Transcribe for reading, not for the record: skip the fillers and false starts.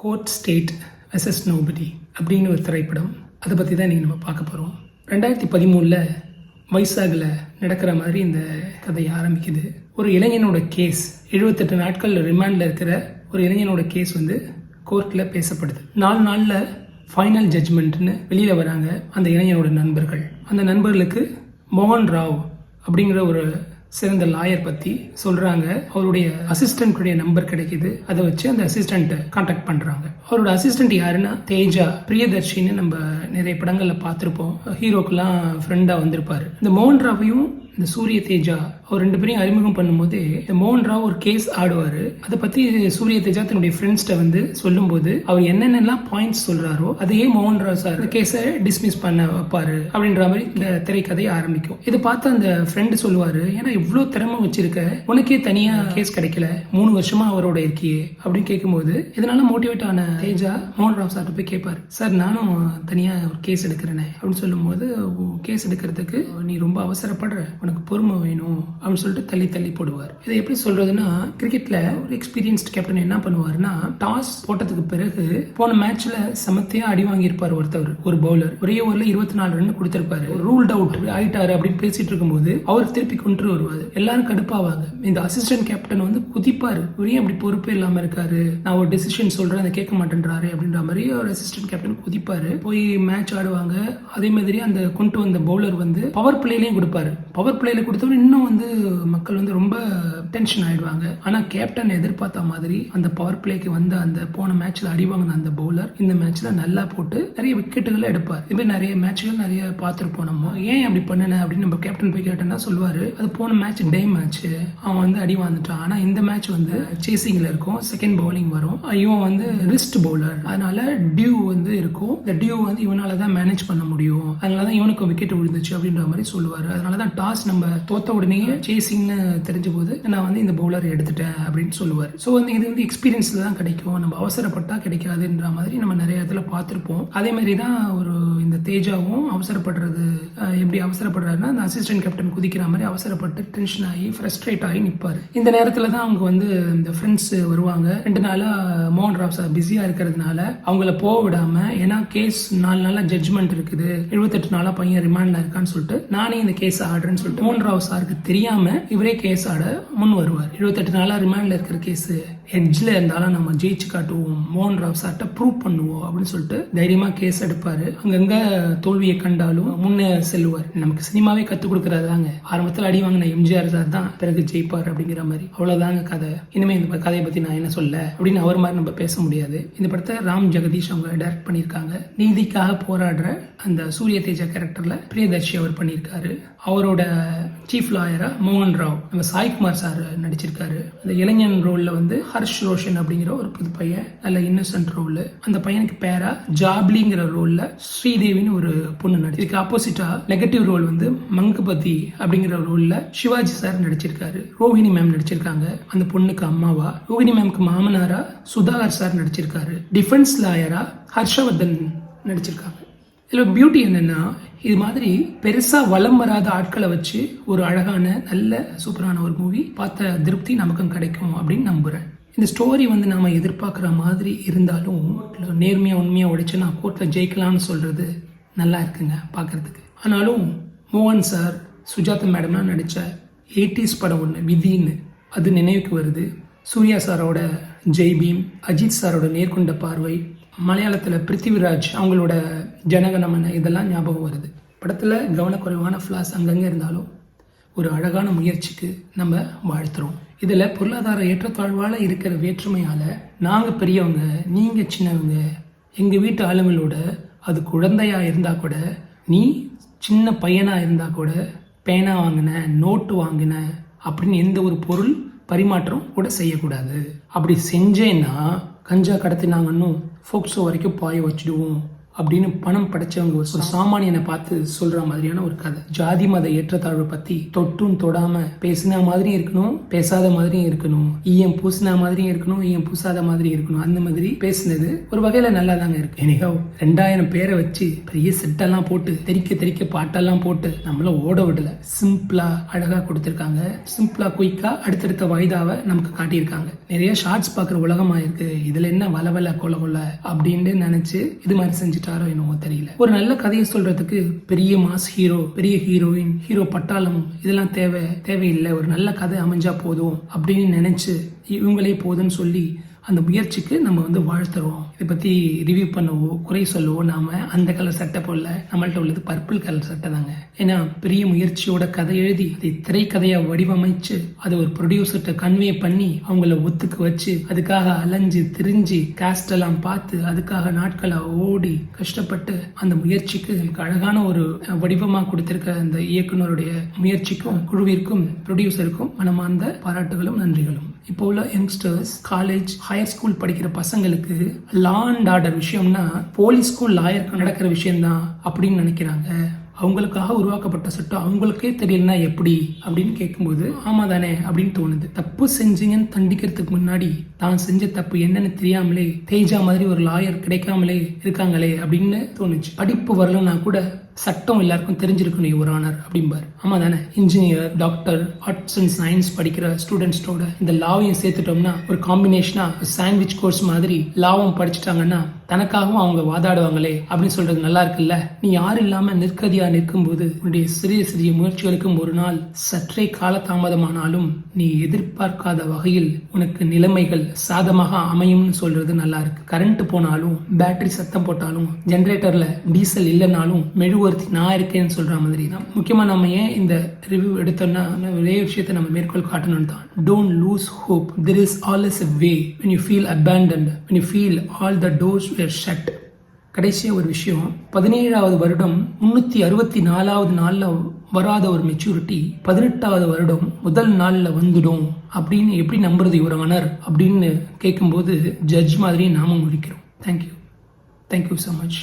Court state versus nobody அப்படின்னு ஒரு திரைப்படம். அதை பற்றி தான் நீங்கள் நம்ம பார்க்க போகிறோம். 2013 வைசாகில் நடக்கிற மாதிரி இந்த கதை ஆரம்பிக்குது. ஒரு இளைஞனோட கேஸ் 78 நாட்கள் ரிமாண்டில் இருக்கிற ஒரு இளைஞனோட கேஸ் வந்து கோர்ட்டில் பேசப்படுது. 4 நாளில் ஃபைனல் ஜட்ஜ்மெண்ட்னு வெளியில் வராங்க அந்த இளைஞனோட நண்பர்கள். அந்த நண்பர்களுக்கு மோகன் ராவ் அப்படிங்கிற ஒரு சிறந்த லாயர் பற்றி சொல்கிறாங்க. அவருடைய அசிஸ்டண்ட்டுடைய நம்பர் கிடைக்கிது. அதை வச்சு அந்த அசிஸ்டண்ட்டை கான்டாக்ட் பண்ணுறாங்க. அவரோட அசிஸ்டண்ட் யாருன்னா தேஜா பிரியதர்ஷின்னு நம்ம நிறைய படங்களில் பார்த்துருப்போம். ஹீரோக்கெல்லாம் ஃப்ரெண்டாக வந்திருப்பார். இந்த மோகன் ராவையும் இந்த சூரிய தேஜா அவர் 2 பேரையும் அறிமுகம் பண்ணும்போது மோகன் ராவ் ஒரு கேஸ் ஆடுவார். அதை பற்றி சூரிய தேஜா தன்னுடைய ஃப்ரெண்ட்ஸ்கிட்ட வந்து சொல்லும்போது அவர் என்னென்னலாம் பாயிண்ட்ஸ் சொல்கிறாரோ அதையே மோகன் ராவ் சார் கேஸை டிஸ்மிஸ் பண்ண வைப்பார் அப்படின்ற மாதிரி இந்த திரைக்கதை ஆரம்பிக்கும். இதை பார்த்து அந்த ஃப்ரெண்டு சொல்லுவார், ஏன்னா இவ்வளோ திறமை வச்சிருக்க, உனக்கே தனியாக கேஸ் கிடைக்கல, 3 வருஷமா அவரோட இருக்கியே அப்படின்னு கேட்கும்போது இதனால மோட்டிவேட் ஆன தேஜா மோகன் ராவ் சார்ட்ட போய் கேட்பார், சார் நானும் தனியாக ஒரு கேஸ் எடுக்கிறேனே அப்படின்னு சொல்லும்போது, கேஸ் எடுக்கிறதுக்கு நீ ரொம்ப அவசரப்படுற, உனக்கு பொறுமை வேணும் அப்படின்னு சொல்லிட்டு தள்ளி போடுவார். இதை எப்படி சொல்றதுன்னா, கிரிக்கெட்ல ஒரு எக்ஸ்பீரியன்ஸ்ட் கேப்டன் என்ன பண்ணுவாருன்னா, டாஸ் போட்டதுக்கு பிறகு போன மேட்ச்ல சமத்தையா அடி வாங்கியிருப்பார் ஒருத்தவர், ஒரு பவுலர். ஒரே ஓவர்ல 24 ரன் கொடுத்திருப்பாரு. ரூல்ட் அவுட் ஆயிட்டாரு அப்படின்னு பேசிட்டு இருக்கும்போது அவர் திருப்பி கொண்டு வருவாரு. எல்லாரும் கடுப்பாவாங்க. இந்த அசிஸ்டன்ட் கேப்டன் வந்து குதிப்பாரு, ஒரே அப்படி பொறுப்பே இல்லாம இருக்காரு, நான் ஒரு டெசிஷன் சொல்றேன் அதை கேட்க மாட்டேன்றாரு அப்படின்ற மாதிரி ஒரு அசிஸ்டன்ட் கேப்டன் குதிப்பாரு. போய் மேட்ச் ஆடுவாங்க. அதே மாதிரி அந்த கொண்டு வந்த பவுலர் வந்து பவர் பிளேலையும் கொடுப்பாரு. பவர் பிளேல கொடுத்தவங்க இன்னும் வந்து மக்கள் வந்து ரொம்ப டென்ஷன் ஆயிடுவாங்க. ஆனா கேப்டன் எதிர்பார்த்த மாதிரி அந்த பவர் பிளேக்கு வந்து அந்த போன மேட்ச்ல அடி வாங்கின அந்த பவுலர் இந்த மேட்ச்ல நல்லா போட்டு நிறைய விக்கெட்டுகளை எடுப்பார். இது நிறைய மேட்ச்கள் நிறைய பார்த்துருப்போம். நம்ம ஏன் அப்படி பண்ணன அப்படின்னு நம்ம கேப்டன் போய் கேட்டோம்னா சொல்லுவாரு, அது போன மேட்ச் டே மேட்ச், அவன் வந்து அடி வாங்கிட்டான். ஆனா இந்த மேட்ச் வந்து சேசிங்ல இருக்கும், செகண்ட் பவுலிங் வரும், இவன் வந்து ரிஸ்ட் பவுலர், அதனால டியூ வந்து இருக்கும், இந்த டியூ வந்து இவனாலதான் மேனேஜ் பண்ண முடியும், அதனாலதான் இவனுக்கு விக்கெட் விழுந்துச்சு அப்படின்ற மாதிரி சொல்லுவாரு. அதனாலதான் டாஸ் நம்ம தோத்த உடனே சேசிங்னு தெரிஞ்ச போது நான் வந்து இந்த பவுலர் எடுத்துட்டேன் அப்படின்னு சொல்லுவார். ஸோ வந்து இது வந்து எக்ஸ்பீரியன்ஸ்ல தான் கிடைக்கும், நம்ம அவசரப்பட்டா கிடைக்காதுன்ற மாதிரி நம்ம நிறைய இடத்துல பார்த்துருப்போம். அதே மாதிரி தான் ஒரு இந்த தேஜாவும் அவசரப்படுறது, எப்படி அவசரப்படுறாருன்னா அந்த அசிஸ்டன்ட் கேப்டன் குதிக்கிற மாதிரி அவசரப்பட்டு டென்ஷன் ஆகி ஃப்ரஸ்ட்ரேட் ஆகி நிற்பாரு. இந்த நேரத்தில் தான் அவங்க வந்து இந்த ஃப்ரெண்ட்ஸ் வருவாங்க. 2 நாளா மோகன் ராவ் சார் பிஸியா இருக்கிறதுனால அவங்கள போக விடாம, ஏன்னா கேஸ் 4 நாளா ஜட்ஜ்மெண்ட் இருக்குது, 78 நாளா பையன் ரிமாண்ட்ல இருக்கான்னு சொல்லிட்டு நானே இந்த கேஸ் ஆடுறேன்னு சொல்லிட்டு மோகன் ராவ் சாருக்கு தெரியாம இவரே கேஸ் ஆட முன் வருவார். 78 நாளா ரிமாண்ட்ல இருக்கிற கேஸ் எட்ஜ்ல இருந்தாலும் நம்ம ஜெயிச்சு காட்டுவோம், மோகன் ராவ் சார்ட்ட ப்ரூவ் பண்ணுவோம் அப்படின்னு சொல்லிட்டு தைரியமா கேஸ் எடுப்பாரு. அங்கங்க தோல்வியை கண்டாலும் முன்னே செல்லுவார். நமக்கு சினிமாவே கத்துக் கொடுக்கறதாங்க, ஆரம்பத்தில் அடி வாங்கின எம்ஜிஆர் சார் தான் பிறகு ஜெயிப்பார் அப்படிங்கிற மாதிரி. அவ்வளவுதாங்க கதை. இனிமே இந்த கதையை பத்தி நான் என்ன சொல்ல அப்படின்னு அவர் மாதிரி நம்ம பேச முடியாது. இந்த படத்தை ராம் ஜெகதீஷ் அவங்க டைரக்ட் பண்ணியிருக்காங்க. நீதிக்காக போராடுற அந்த சூரிய தேஜா கேரக்டர்ல பிரியதர்ஷி அவர் பண்ணியிருக்காரு. அவரோட சீஃப் லாயரா மோகன் ராவ் நம்ம சாய்குமார் சார் நடிச்சிருக்காரு. அந்த இளைஞன் ரோல்ல வந்து ஹர்ஷ் ரோஷன் அப்படிங்கிற ஒரு புது பையன், நல்ல இன்னசென்ட் ரோல். அந்த பையனுக்கு பேரா ஜாப்லிங்கிற ரோல்ல ஸ்ரீதேவின்னு ஒரு பொண்ணு நடிச்சிருக்கு. ஆப்போசிட்டா நெகட்டிவ் ரோல் வந்து மங்குபதி அப்படிங்கிற ரோல்ல சிவாஜி சார் நடிச்சிருக்காரு. ரோஹிணி மேம் நடிச்சிருக்காங்க அந்த பொண்ணுக்கு அம்மாவா. ரோஹிணி மேம்க்கு மாமனாரா சுதாகர் சார் நடிச்சிருக்காரு. டிஃபென்ஸ் லாயரா ஹர்ஷவர்தன் நடிச்சிருக்காங்க. இதில் பியூட்டி என்னன்னா, இது மாதிரி பெருசா வலம் வராத ஆட்களை வச்சு ஒரு அழகான நல்ல சூப்பரான ஒரு மூவி பார்த்த திருப்தி நமக்கும் கிடைக்கும் அப்படின்னு நம்புறேன். இந்த ஸ்டோரி வந்து நாம எதிர்பார்க்குற மாதிரி இருந்தாலும் நேர்மையா உண்மையா உடைச்சு நான் கோர்ட்ல ஜெயிக்கலாம்னு சொல்றது நல்லா இருக்குங்க பார்க்கறதுக்கு. ஆனாலும் மோகன் சார் சுஜாதா மேடம்லாம் நடிச்ச 80s படம் ஒன்று விதின்னு அது நினைவுக்கு வருது. சூர்யா சாரோட ஜெய்பீம், அஜித் சாரோட நேர்கொண்ட பார்வை, மலையாளத்தில் பிருத்திவிராஜ் அவங்களோட ஜனகணமன, இதெல்லாம் ஞாபகம் வருது. படத்தில் கவனக்குறைவான ஃப்ளாஸ் அங்கங்கே இருந்தாலும் ஒரு அழகான முயற்சிக்கு நம்ம வாழ்த்துறோம். இதில் பொருளாதார ஏற்றத்தாழ்வால் இருக்கிற வேற்றுமையால் நாங்கள் பெரியவங்க நீங்கள் சின்னவங்க, எங்கள் வீட்டு ஆளுங்களோட அது குழந்தையா இருந்தால் கூட, நீ சின்ன பையனாக இருந்தால் கூட பேனா வாங்கின நோட்டு வாங்கின அப்படின்னு எந்த ஒரு பொருள் பரிமாற்றம் கூட செய்யக்கூடாது. அப்படி செஞ்சேன்னா கஞ்சா கடத்தினாங்கன்னு ஃபோக்ஸோ வரைக்கும் பாய வச்சுடுவோம் அப்படின்னு பணம் படைச்சவங்க ஒரு சாமானியனை பார்த்து சொல்ற மாதிரியான ஒரு கதை. ஜாதி மத ஏற்றத்தாழ்வை பத்தி தொட்டும் தொடாம பேசின மாதிரியும் இருக்கணும், பேசாத மாதிரியும் இருக்கணும், ஈயம் பூசின மாதிரியும் இருக்கணும், ஈயம் பூசாத மாதிரியும் இருக்கணும். அந்த மாதிரி பேசினது ஒரு வகையில நல்லா தாங்க இருக்கு. எனக்கோ 2000 பேரை வச்சு பெரிய செட்டெல்லாம் போட்டு தெறிக்க பாட்டெல்லாம் போட்டு நம்மள ஓட விடல. சிம்பிளா அழகா கொடுத்திருக்காங்க. சிம்பிளா குயிக்கா அடுத்தடுத்த வாய்தாவை நமக்கு காட்டியிருக்காங்க. நிறைய ஷார்ட்ஸ் பாக்குற உலகமா இருக்கு, இதுல என்ன வளவல கொல அப்படின்னு நினைச்சு இது மாதிரி செஞ்சுட்டாரோ என்னவோ தெரியல. ஒரு நல்ல கதையை சொல்றதுக்கு பெரிய மாஸ் ஹீரோ, பெரிய ஹீரோயின், ஹீரோ பட்டாளம் இதெல்லாம் தேவையில்லை. ஒரு நல்ல கதை அமைஞ்சா போதும் அப்படின்னு நினைச்சு இவங்களே போதும்னு சொல்லி அந்த முயற்சிக்கு நம்ம வாழ்த்துறோம். இதை பத்தி ரிவ்யூ பண்ணவோ குறை சொல்லவோ நாம அந்த கலர் சட்டை போடல. நம்மள்ட்ட உள்ளது பர்பிள் கலர் சட்டை தாங்க. ஏன்னா பெரிய முயற்சியோட கதை எழுதி அதை திரைக்கதையா வடிவமைச்சு அதை ஒரு ப்ரொடியூசர்கிட்ட கன்வே பண்ணி அவங்கள ஒத்துக்கு வச்சு அதுக்காக அலைஞ்சு திரிஞ்சு காஸ்ட் எல்லாம் பார்த்து அதுக்காக நாட்களை ஓடி கஷ்டப்பட்டு அந்த முயற்சிக்கு அழகான ஒரு வடிவமா கொடுத்திருக்க அந்த இயக்குனருடைய முயற்சிக்கும் குழுவிற்கும் ப்ரொடியூசருக்கும் மனமார்ந்த பாராட்டுகளும் நன்றிகளும். இப்போ உள்ள யங்ஸ்டர்ஸ், காலேஜ், ஹையர் ஸ்கூல் படிக்கிற பசங்களுக்கு லா அண்ட் ஆர்டர் விஷயம்னா போலீஸ்க்கும் லாயருக்கும் நடக்கிற விஷயம்தான் அப்படின்னு நினைக்கிறாங்க. அவங்களுக்காக உருவாக்கப்பட்ட சட்டம் அவங்களுக்கே தெரியலனா எப்படி அப்படின்னு கேட்கும்போது ஆமா தானே அப்படின்னு தோணுது. தப்பு செஞ்சீங்கன்னு தண்டிக்கிறதுக்கு முன்னாடி தான் செஞ்ச தப்பு என்னன்னு தெரியாமலே தேஜா மாதிரி ஒரு லாயர் கிடைக்காமலே இருக்காங்களே அப்படின்னு தோணுச்சு. படிப்பு வரலன்னா கூட சட்டம் எல்லாருக்கும் தெரிஞ்சிருக்கணும் யுவர் ஆனர் அப்படிம்பாரு. ஆமா தானே? Engineer, doctor, arts and science படிக்கிற ஸ்டூடெண்ட்ஸோட இந்த லாவையும் சேர்த்துட்டோம்னா ஒரு காம்பினேஷனா சாண்ட்விச் கோர்ஸ் மாதிரி லாவும் படிச்சுட்டாங்கன்னா தனக்காகவும் அவங்க வாதாடுவாங்களே அப்படின்னு சொல்றது நல்லா இருக்குல்ல. நீ யாரும் இல்லாம நிற்கதியா நிற்கும்போது உன்னுடைய சிறிய முயற்சிகளுக்கும் ஒரு நாள் சற்றே காலதாமதமானாலும் நீ எதிர்பார்க்காத வகையில் உனக்கு நிலைமைகள் சாதமாக அமையும்னு சொல்றது நல்லா இருக்கு. கரண்ட் போனாலும், பேட்டரி சத்தம் போட்டாலும், ஜெனரேட்டர்ல டீசல் இல்லைனாலும் மெழுகுவர்த்தி நான் இருக்கேன்னு சொல்ற மாதிரி தான். முக்கியமா நம்ம ஏன் இந்த ரிவ்யூ எடுத்தோம்னா ஒரே விஷயத்தை நம்ம மேற்கோள் காட்டணும் தான். Don't lose hope. There is always a way when you feel abandoned, when you feel all the doors were shut. கடைசியா ஒரு விஷயம், 17வது வருடம் 364வது நாள்ல வராத ஒரு மெச்சூரிட்டி 18வது வருடம் முதல் நாள்ல வந்துடும் அப்படின்னு எப்படி நம்புறது யுவர் ஆனர் அப்படின்னு கேட்கும்போது ஜட்ஜ் மாதிரி நாம முடிக்கிறோம். Thank you so much.